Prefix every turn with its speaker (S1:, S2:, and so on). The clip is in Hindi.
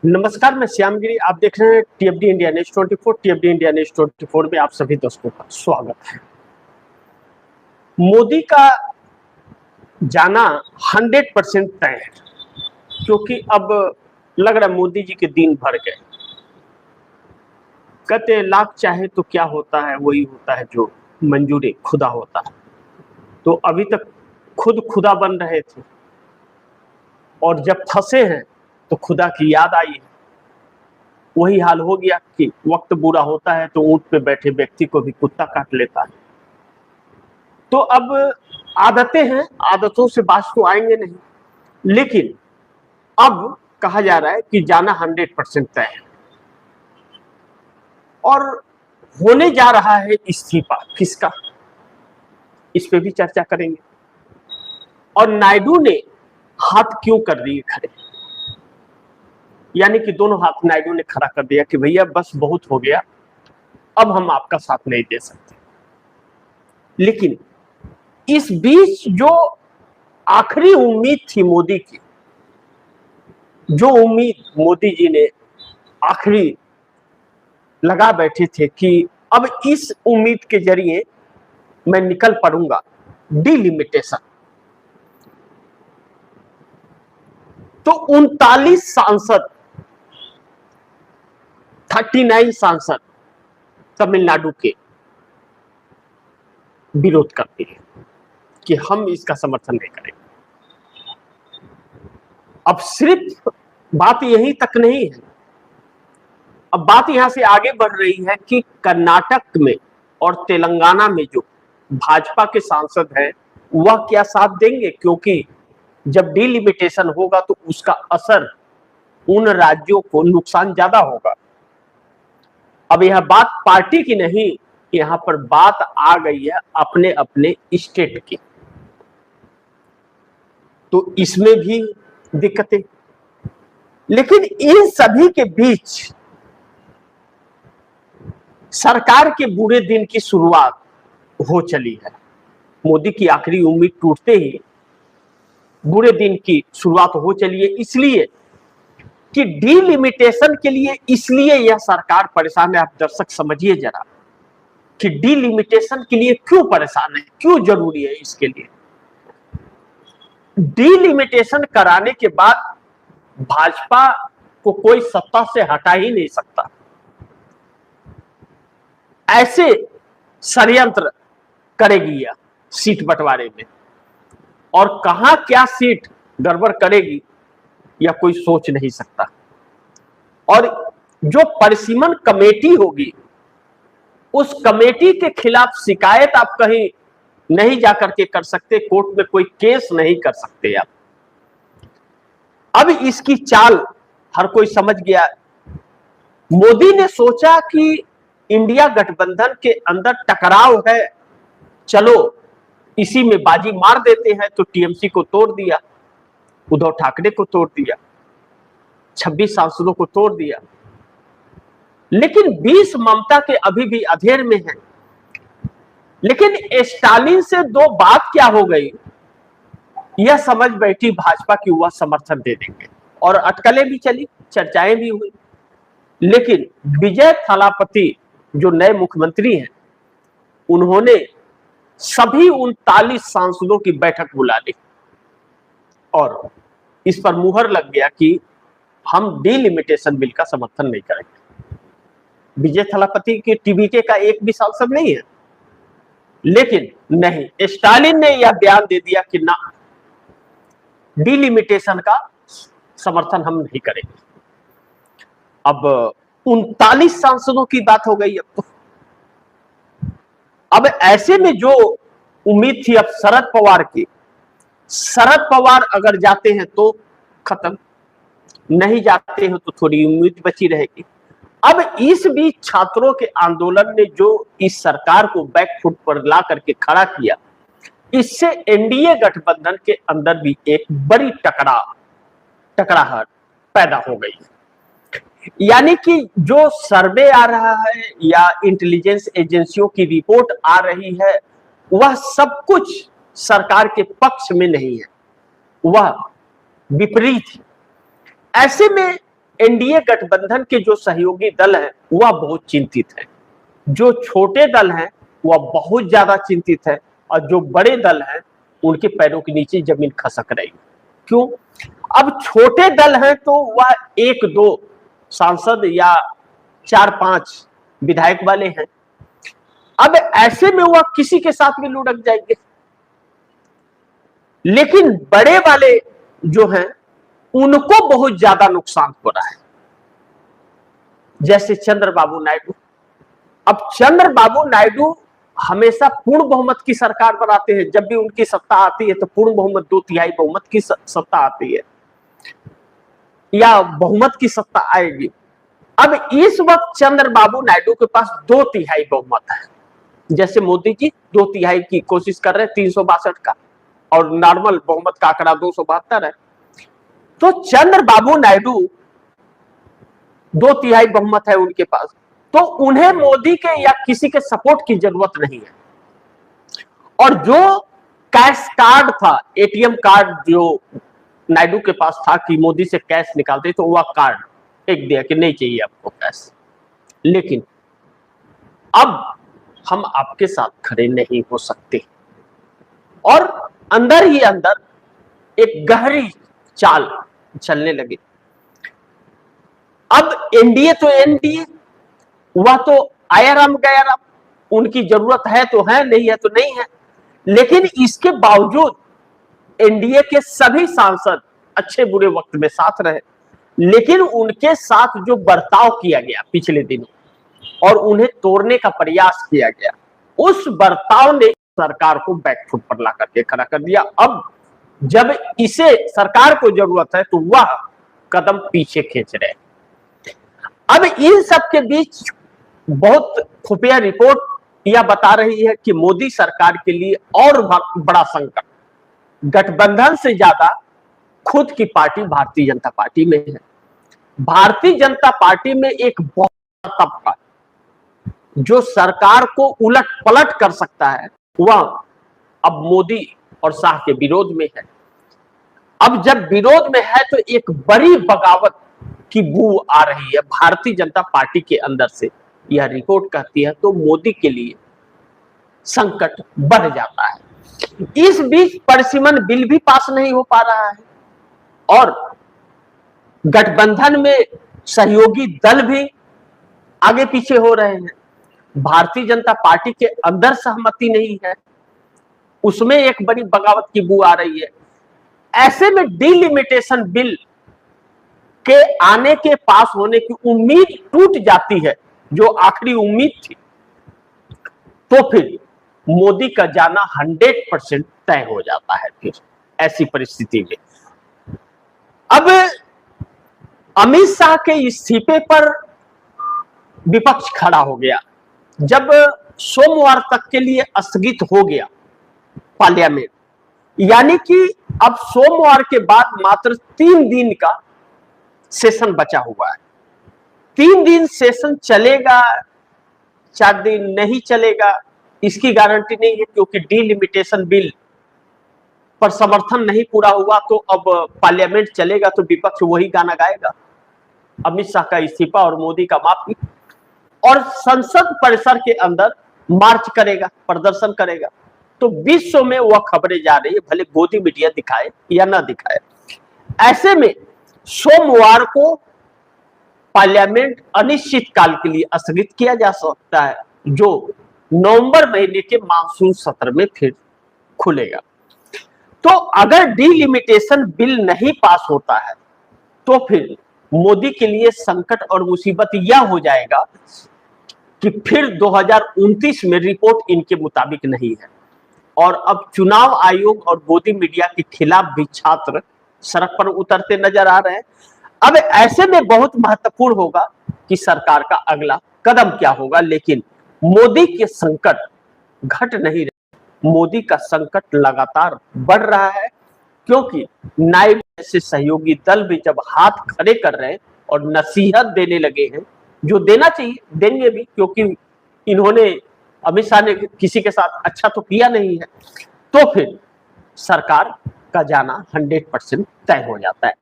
S1: नमस्कार, मैं श्यामगिरी। आप देख रहे हैं टीएफडी इंडिया न्यूज 24। टीएफडी इंडिया न्यूज 24 में आप सभी दोस्तों का स्वागत है। मोदी का जाना 100% तय है, क्योंकि अब लग रहा है मोदी जी के दिन भर गए। कहते लाख चाहे तो क्या होता है, वही होता है जो मंजूर खुदा होता है। तो अभी तक खुद खुदा बन रहे थे और जब फंसे हैं तो खुदा की याद आई है। वही हाल हो गया कि वक्त बुरा होता है तो ऊंट पे बैठे व्यक्ति को भी कुत्ता काट लेता है। तो अब आदतें हैं, आदतों से बाज तो आएंगे नहीं, लेकिन अब कहा जा रहा है कि जाना 100% तय है और होने जा रहा है इस्तीफा। किसका, इस पे भी चर्चा करेंगे। और नायडू ने हाथ क्यों कर दिए खड़े, यानी कि दोनों हाथ नायडू ने खड़ा कर दिया कि भैया बस बहुत हो गया, अब हम आपका साथ नहीं दे सकते। लेकिन इस बीच जो आखिरी उम्मीद थी मोदी की, जो उम्मीद मोदी जी ने आखिरी लगा बैठे थे कि अब इस उम्मीद के जरिए मैं निकल पड़ूंगा, डिलिमिटेशन। तो 39 सांसद, 39 सांसद तमिलनाडु के विरोध करते हैं कि हम इसका समर्थन नहीं करेंगे। अब सिर्फ बात यहीं तक नहीं है, अब बात यहां से आगे बढ़ रही है कि कर्नाटक में और तेलंगाना में जो भाजपा के सांसद हैं वह क्या साथ देंगे, क्योंकि जब डिलिमिटेशन होगा तो उसका असर उन राज्यों को नुकसान ज्यादा होगा। अब यह बात पार्टी की नहीं, यहां पर बात आ गई है अपने अपने स्टेट की। तो इसमें भी दिक्कतें, लेकिन इन सभी के बीच सरकार के बुरे दिन की शुरुआत हो चली है। मोदी की आखिरी उम्मीद टूटते ही बुरे दिन की शुरुआत हो चली है, इसलिए कि डिलिमिटेशन के लिए इसलिए यह सरकार परेशान है। आप दर्शक समझिए जरा कि डिलिमिटेशन के लिए क्यों परेशान है, क्यों जरूरी है। इसके लिए डिलिमिटेशन कराने के बाद भाजपा को कोई सत्ता से हटा ही नहीं सकता। ऐसे षड्यंत्र करेगी यह सीट बंटवारे में, और कहां क्या सीट गड़बड़ करेगी यह कोई सोच नहीं सकता। और जो परिसीमन कमेटी होगी, उस कमेटी के खिलाफ शिकायत आप कहीं नहीं जाकर के कर सकते, कोर्ट में कोई केस नहीं कर सकते आप। अब इसकी चाल हर कोई समझ गया। मोदी ने सोचा कि इंडिया गठबंधन के अंदर टकराव है, चलो इसी में बाजी मार देते हैं। तो टीएमसी को तोड़ दिया, उद्धव ठाकरे को तोड़ दिया, 26 सांसदों को तोड़ दिया, लेकिन 20 ममता के अभी भी अधेर में हैं। लेकिन स्टालिन से दो बात क्या हो गई, यह समझ बैठी भाजपा की वह समर्थन दे देंगे, और अटकलें भी चली, चर्चाएं भी हुई। लेकिन विजय थालापति जो नए मुख्यमंत्री हैं, उन्होंने सभी 39 सांसदों की बैठक बुला ली और इस पर मुहर लग गया कि हम डिलिमिटेशन बिल का समर्थन नहीं करेंगे। विजय थालापति के टीवीके का एक भी सांसद नहीं है, लेकिन नहीं, स्टालिन ने यह बयान दे दिया कि ना, डिलिमिटेशन का समर्थन हम नहीं करेंगे। अब 39 सांसदों की बात हो गई। अब ऐसे में जो उम्मीद थी अब शरद पवार की, शरद पवार अगर जाते हैं तो खत्म, नहीं जाते हैं तो थोड़ी उम्मीद बची रहेगी। अब इस बीच छात्रों के आंदोलन ने जो इस सरकार को बैकफुट पर ला करके खड़ा किया, इससे एनडीए गठबंधन के अंदर भी एक बड़ी टकराहट पैदा हो गई। यानी कि जो सर्वे आ रहा है या इंटेलिजेंस एजेंसियों की रिपोर्ट आ रही है, वह सब कुछ सरकार के पक्ष में नहीं है, वह विपरीत है। ऐसे में एनडीए गठबंधन के जो सहयोगी दल हैं वह बहुत चिंतित है, जो छोटे दल हैं वह बहुत ज्यादा चिंतित है, और जो बड़े दल हैं उनके पैरों के नीचे जमीन खसक रही। क्यों? अब छोटे दल हैं तो वह 1-2 सांसद या 4-5 विधायक वाले हैं। अब ऐसे में वह किसी के साथ भी लुढ़क जाएंगे। लेकिन बड़े वाले जो हैं उनको बहुत ज्यादा नुकसान हो रहा है, जैसे चंद्रबाबू नायडू। अब चंद्रबाबू नायडू हमेशा पूर्ण बहुमत की सरकार बनाते हैं। जब भी उनकी सत्ता आती है तो पूर्ण बहुमत, 2/3 बहुमत की सत्ता आती है या बहुमत की सत्ता आएगी। अब इस वक्त चंद्रबाबू नायडू के पास 2/3 बहुमत है। जैसे मोदी जी 2/3 की कोशिश कर रहे हैं 362 का, और नॉर्मल बहुमत का आंकड़ा 272 है। तो चंद्रबाबू नायडू 2/3 बहुमत है उनके पास, तो उन्हें मोदी के या किसी के सपोर्ट की जरूरत नहीं है। और जो कैश कार्ड था, एटीएम कार्ड जो नायडू के पास था कि मोदी से कैश निकालते, तो वह कार्ड फेंक दिया कि नहीं चाहिए आपको कैश। लेकिन अब हम आपके साथ खड़े नहीं हो सकते, और अंदर ही अंदर एक गहरी चाल चलने लगी। अब एनडीए तो एनडीए, वह तो आया राम गया राम, उनकी जरूरत है तो है, नहीं है तो नहीं है। लेकिन इसके बावजूद एनडीए के सभी सांसद अच्छे बुरे वक्त में साथ रहे, लेकिन उनके साथ जो बर्ताव किया गया पिछले दिनों और उन्हें तोड़ने का प्रयास किया गया, उस बर्ताव ने सरकार को बैकफुट पर ला करके खड़ा कर दिया। अब जब इसे सरकार को जरूरत है तो वह कदम पीछे खींच रहे। अब इन सब के बीच बहुत खुफिया रिपोर्ट यह बता रही है कि मोदी सरकार के लिए और बड़ा संकट गठबंधन से ज्यादा खुद की पार्टी भारतीय जनता पार्टी में है। भारतीय जनता पार्टी में एक बहुत बड़ा तबका जो सरकार को उलट पलट कर सकता है, वह अब मोदी और शाह के विरोध में है। अब जब विरोध में है तो एक बड़ी बगावत की बू आ रही है भारतीय जनता पार्टी के अंदर से, यह रिपोर्ट कहती है। तो मोदी के लिए संकट बढ़ जाता है। इस बीच परिसीमन बिल भी पास नहीं हो पा रहा है, और गठबंधन में सहयोगी दल भी आगे पीछे हो रहे हैं। भारतीय जनता पार्टी के अंदर सहमति नहीं है, उसमें एक बड़ी बगावत की बू आ रही है। ऐसे में डिलिमिटेशन बिल के आने के पास होने की उम्मीद टूट जाती है, जो आखिरी उम्मीद थी। तो फिर मोदी का जाना 100% तय हो जाता है। फिर ऐसी परिस्थिति में अब अमित शाह के इस्तीफे पर विपक्ष खड़ा हो गया। जब सोमवार तक के लिए स्थगित हो गया पार्लियामेंट, यानी कि अब सोमवार के बाद मात्र 3 दिन का सेशन बचा हुआ है। 3 दिन सेशन चलेगा, 4 दिन नहीं चलेगा, इसकी गारंटी नहीं है, क्योंकि डिलिमिटेशन बिल पर समर्थन नहीं पूरा हुआ। तो अब पार्लियामेंट चलेगा तो विपक्ष वही गाना गाएगा, अमित शाह का इस्तीफा और मोदी का माफी, और संसद परिसर के अंदर मार्च करेगा, प्रदर्शन करेगा। तो विश्व में वह खबरें जा रही है, भले गोदी मीडिया दिखाए या ना दिखाए। ऐसे में सोमवार को पार्लियामेंट अनिश्चित काल के लिए स्थगित किया जा सकता है, जो नवंबर महीने के मानसून सत्र में फिर खुलेगा। तो अगर डिलिमिटेशन बिल नहीं पास होता है तो फिर मोदी के लिए संकट और मुसीबत यह हो जाएगा कि फिर 2029 में रिपोर्ट इनके मुताबिक नहीं है, और अब चुनाव आयोग और गोदी मीडिया के खिलाफ भी छात्र सड़क पर उतरते नजर आ रहे हैं। अब ऐसे में बहुत महत्वपूर्ण होगा कि सरकार का अगला कदम क्या होगा। लेकिन मोदी के संकट घट नहीं रहे, मोदी का संकट लगातार बढ़ रहा है, क्योंकि नायडू जैसे सहयोगी दल भी जब हाथ खड़े कर रहे हैं और नसीहत देने लगे हैं, जो देना चाहिए देंगे भी, क्योंकि इन्होंने अमित शाह ने किसी के साथ अच्छा तो किया नहीं है, तो फिर सरकार का जाना 100% तय हो जाता है।